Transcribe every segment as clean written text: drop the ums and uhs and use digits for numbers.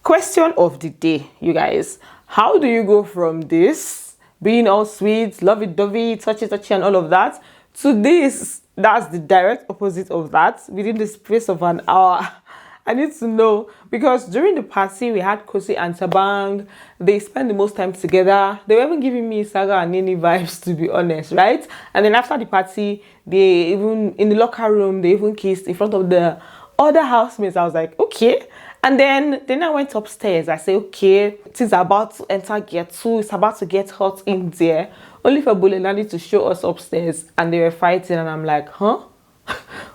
Question of the day, you guys. How do you go from this being all sweet, lovey-dovey, touchy and all of that to this that's the direct opposite of that within the space of an hour? I need to know, because during the party we had Khosi and Thabang. They spent the most time together. They were even giving me Saga and Nini vibes, to be honest, right? And then after the party, they even in the locker room, they even kissed in front of the other housemates. I was like, okay. And then I went upstairs. I said, okay, things are about to enter gear 2. It's about to get hot in there. Only for Bulelani to show us upstairs, and they were fighting, and I'm like, huh?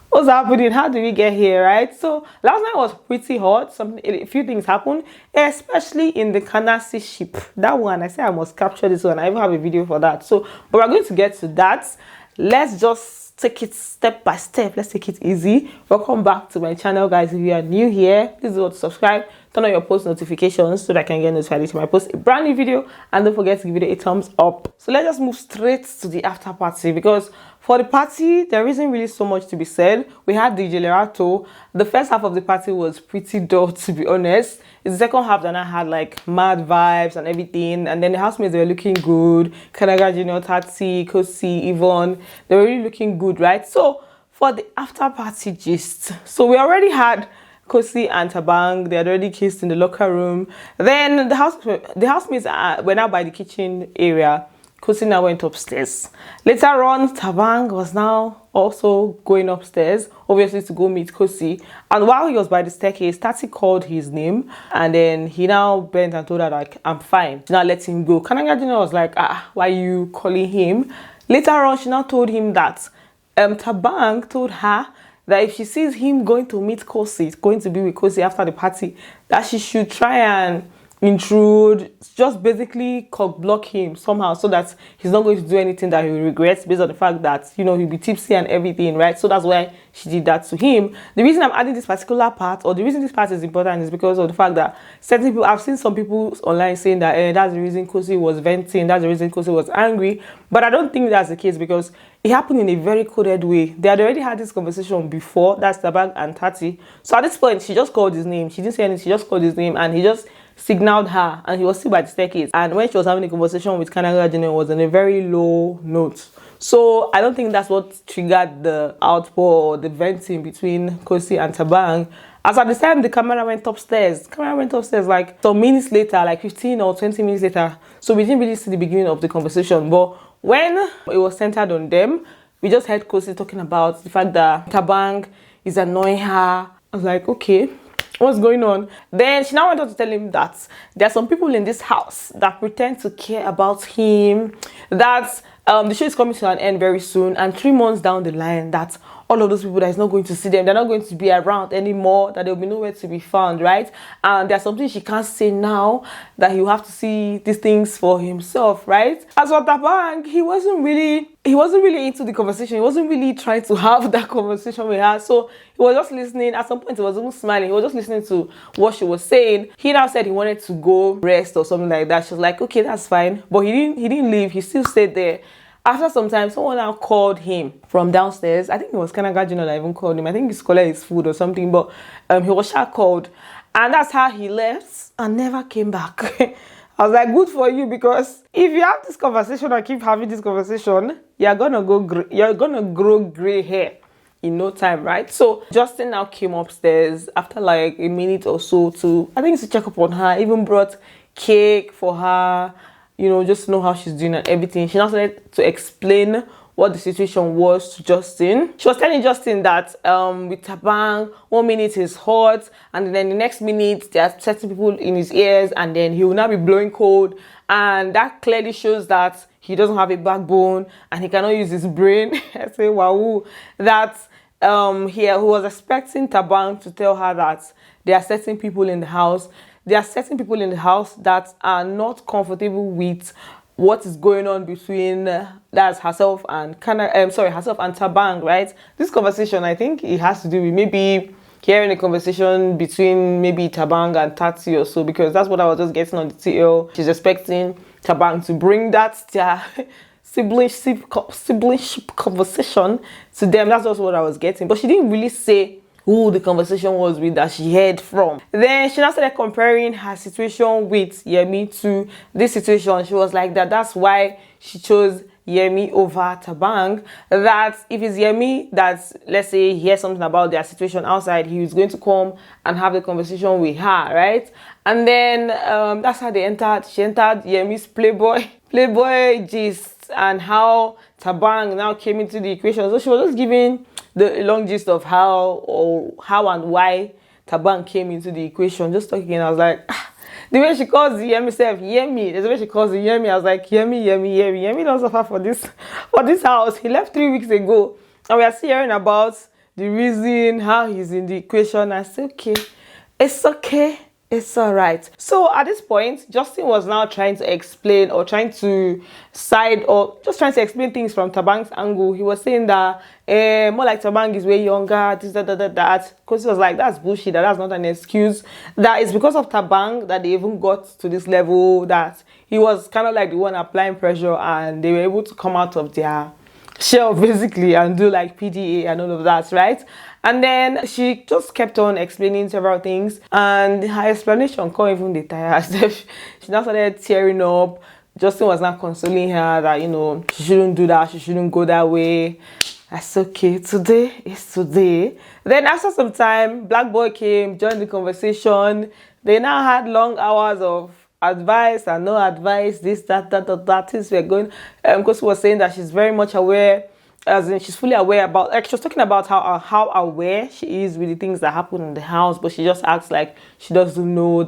What's happening? How did we get here, right? So last night was pretty hot. A few things happened, especially in the Kanaga ship. That one, I said I must capture this one. I even have a video for that. So, but we're going to get to that. Let's just take it step by step. Let's take it easy. Welcome back to my channel, guys. If you are new here, please do subscribe, turn on your post notifications so that I can get notified if I post a brand new video, and don't forget to give it a thumbs up. So let's just move straight to the after party, because for the party there isn't really so much to be said. We had the Gelerato. The first half of the party was pretty dull, to be honest. It's the second half that I had like mad vibes and everything, and then the housemates, they were looking good. Kanaga, Tsatsii, Khosi, Yvonne, they were really looking good, right? So for the after party gist, so we already had Khosi and Thabang. They had already kissed in the locker room. Then the housemates were now by the kitchen area. Khosi now went upstairs. Later on, Thabang was now also going upstairs, obviously to go meet Khosi. And while he was by the staircase, Tsatsii called his name, and then he now bent and told her, like, I'm fine. She now let him go. Kanaga was like, why are you calling him? Later on, she now told him that Thabang told her that if she sees him going to meet Khosi, going to be with Khosi after the party, that she should try and intrude, just basically block him somehow, so that he's not going to do anything that he will regret, based on the fact that, you know, he'll be tipsy and everything, right? So that's why she did that to him. The reason I'm adding this particular part, or the reason this part is important, is because of the fact that certain people, I've seen some people online saying that that's the reason Khosi was venting, that's the reason Khosi was angry, but I don't think that's the case, because it happened in a very coded way. They had already had this conversation before, that's Thabang and Tsatsii. So at this point, she just called his name. She didn't say anything, she just called his name, and he just signaled her, and he was still by the staircase. And when she was having a conversation with Kanaga, it was on a very low note. So I don't think that's what triggered the outpour or the venting between Khosi and Thabang. As at the time the camera went upstairs, like some minutes later, like 15 or 20 minutes later. So we didn't really see the beginning of the conversation. But when it was centered on them, we just heard Khosi talking about the fact that Thabang is annoying her. I was like, okay, what's going on? Then she now went on to tell him that there are some people in this house that pretend to care about him, that the show is coming to an end very soon, and 3 months down the line, that all of those people that is not going to see them, they're not going to be around anymore, that there will be nowhere to be found, right? And there's something she can't say now, that he will have to see these things for himself, right? As for Thabang, he wasn't really into the conversation. He wasn't really trying to have that conversation with her. So he was just listening. At some point, he was even smiling. He was just listening to what she was saying. He now said he wanted to go rest or something like that. She was like, okay, that's fine. But he didn't leave. He still stayed there. After some time, someone now called him from downstairs. I think it was Kanaga that even called him. I think he called his food or something, but he was called. And that's how he left and never came back. I was like, good for you, because if you have this conversation and keep having this conversation, you're gonna grow gray hair in no time, right? So Justin now came upstairs after like a minute or so to, I think, to check up on her, even brought cake for her, you know, just to know how she's doing and everything. She now started to explain what the situation was to Justin. She was telling Justin that with Thabang, 1 minute is hot, and then the next minute there are certain people in his ears, and then he will now be blowing cold. And that clearly shows that he doesn't have a backbone and he cannot use his brain. I say, wow. That he was expecting Thabang to tell her that there are certain people in the house. There are certain people in the house that are not comfortable with what is going on between that's herself and herself and Thabang, right? This conversation, I think it has to do with maybe hearing a conversation between maybe Thabang and Tsatsii or so, because that's what I was just getting on the TL. She's expecting Thabang to bring that their siblingship conversation to them. That's also what I was getting, but she didn't really say who the conversation was with that she heard from. Then she now started comparing her situation with Yemi to this situation. She was like that's why she chose Yemi over Thabang. That if it's Yemi that, let's say, he hears something about their situation outside, he was going to come and have the conversation with her, right? And then that's how they entered. She entered Yemi's Playboy gist and how Thabang now came into the equation. So she was just giving the long gist of how and why Thabang came into the equation. Just talking, and I was like, the way she calls Yemi self, Yemi. There's the way she calls Yemi. I was like, Yemi. Yemi don't suffer for this house. He left 3 weeks ago, and we are still hearing about the reason how he's in the equation. I said, okay, it's okay. It's all right. So at this point, Justin was now trying to explain or trying to side or just trying to explain things from Thabang's angle. He was saying that more like Thabang is way younger, this, that. Because he was like, that's bullshit, that's not an excuse. That it's because of Thabang that they even got to this level, that he was kind of like the one applying pressure and they were able to come out of their shell basically and do like PDA and all of that, right? And then she just kept on explaining several things, and her explanation couldn't even be tired. She now started tearing up. Justin was not consoling her that, you know, she shouldn't do that, she shouldn't go that way. I said, okay, today is today. Then after some time, Black Boy came, joined the conversation. They now had long hours of advice and no advice, this, that, things were going. Because she was saying that she's very much aware, as in she's fully aware about, like she was talking about how aware she is with the things that happen in the house, but she just acts like she doesn't know,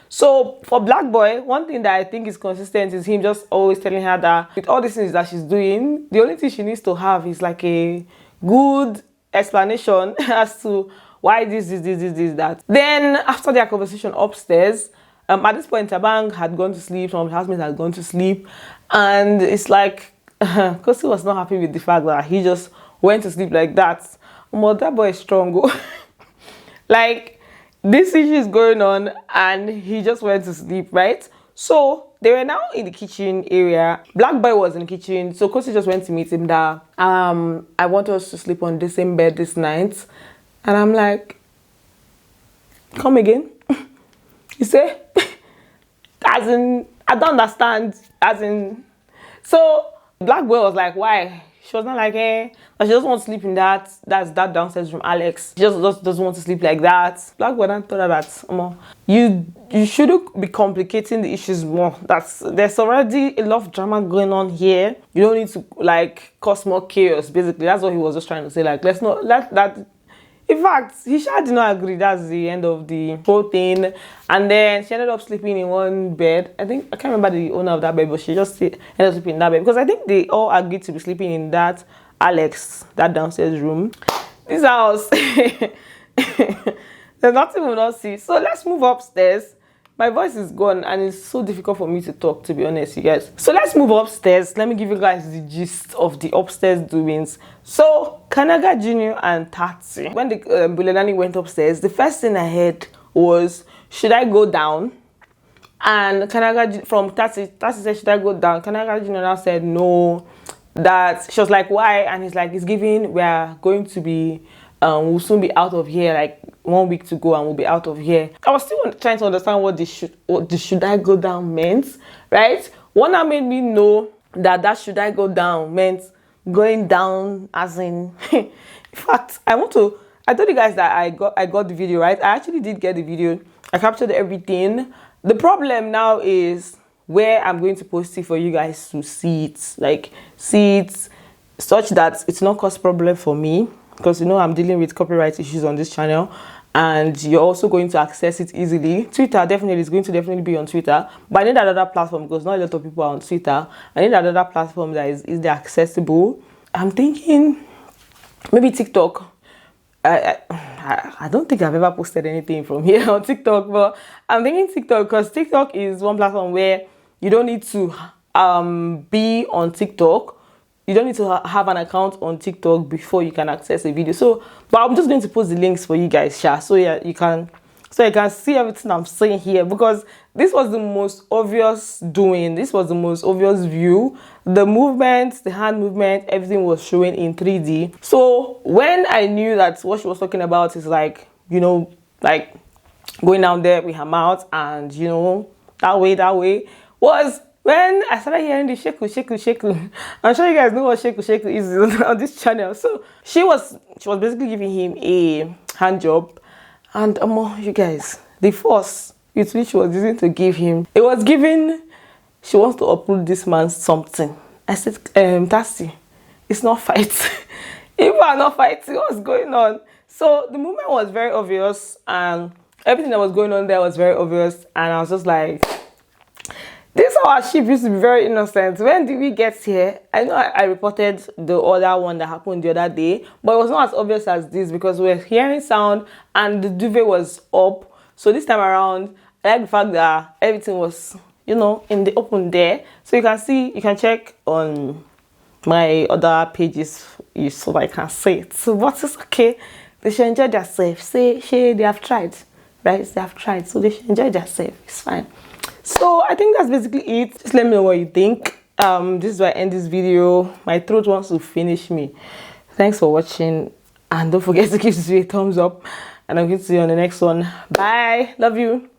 So for Black Boy, one thing that I think is consistent is him just always telling her that with all these things that she's doing, the only thing she needs to have is like a good explanation as to why this, that. Then after their conversation upstairs, at this point, Thabang had gone to sleep, some of the housemates had gone to sleep, and it's like, Khosi was not happy with the fact that he just went to sleep like that. But that boy is strong. Like, this issue is going on, and he just went to sleep, right? So they were now in the kitchen area. Black Boy was in the kitchen, so Khosi just went to meet him that, I want us to sleep on the same bed this night. And I'm like, come again? You say, as in, I don't understand, as in. So Black Boy was like, why? She was not like, she doesn't want to sleep in that's that downstairs room, Alex. She just doesn't want to sleep like that. Black Boy then told her that, you shouldn't be complicating the issues more. There's already a lot of drama going on here. You don't need to like cause more chaos. Basically, that's what he was just trying to say. Like, let's not let that. In fact, he did not agree. That's the end of the whole thing. And then she ended up sleeping in one bed. I can't remember the owner of that bed, but she just ended up sleeping in that bed. Because I think they all agreed to be sleeping in that Alex, that downstairs room. This house, there's nothing we will not see. So let's move upstairs. My voice is gone and it's so difficult for me to talk, to be honest, you guys. So let's move upstairs. Let me give you guys the gist of the upstairs doings. So Kanaga Jr. and Tsatsii, when the Bulelani went upstairs, the first thing I heard was, should I go down? And Kanaga from Tsatsii said, should I go down? Kanaga Jr. now said no. That she was like, why? And he's like, it's giving, we are going to be, we'll soon be out of here, like 1 week to go and we'll be out of here. I was still trying to understand what the should I go down meant, right? One that made me know that should I go down meant going down as in, in fact, I told you guys that I got the video, right? I actually did get the video. I captured everything. The problem now is where I'm going to post it for you guys to see it, like see it such that it's not cause problem for me, because you know I'm dealing with copyright issues on this channel, and you're also going to access it easily. Twitter definitely is going to be on Twitter, but I need another platform because not a lot of people are on Twitter. I need another platform that is accessible. I'm thinking maybe TikTok. I don't think I've ever posted anything from here on TikTok, but I'm thinking TikTok because TikTok is one platform where you don't need to be on TikTok. You don't need to have an account on TikTok before you can access a video. So, but I'm just going to post the links for you guys, so yeah, you can so you can see everything I'm saying here, because this was the most obvious doing. This was the most obvious view. The movement, the hand movement, everything was showing in 3D. So when I knew that what she was talking about is like, you know, like going down there with her mouth and, you know, that way, was when I started hearing the sheku, sheku, sheku. I'm sure you guys know what sheku, sheku is on this channel. So she was basically giving him a hand job. And you guys, the force with which she was using to give him, it was giving, she wants to uproot this man something. I said, Tsatsii, it's not fight. If I'm not fighting, what's going on? So the movement was very obvious, and everything that was going on there was very obvious. And I was just like, this our sheep used to be very innocent. When did we get here? I know I reported the other one that happened the other day, but it was not as obvious as this, because we were hearing sound and the duvet was up. So this time around, I like the fact that everything was, you know, in the open there. So you can see, you can check on my other pages so I can say it. So but it's okay. They should enjoy themselves. Say they have tried, right? They have tried, so they should enjoy themselves. It's fine. So I think that's basically it. Just let me know what you think. This is where I end this video. My throat wants to finish me. Thanks for watching, and don't forget to give this video a thumbs up, and I'm going to see you on the next one. Bye. Love you.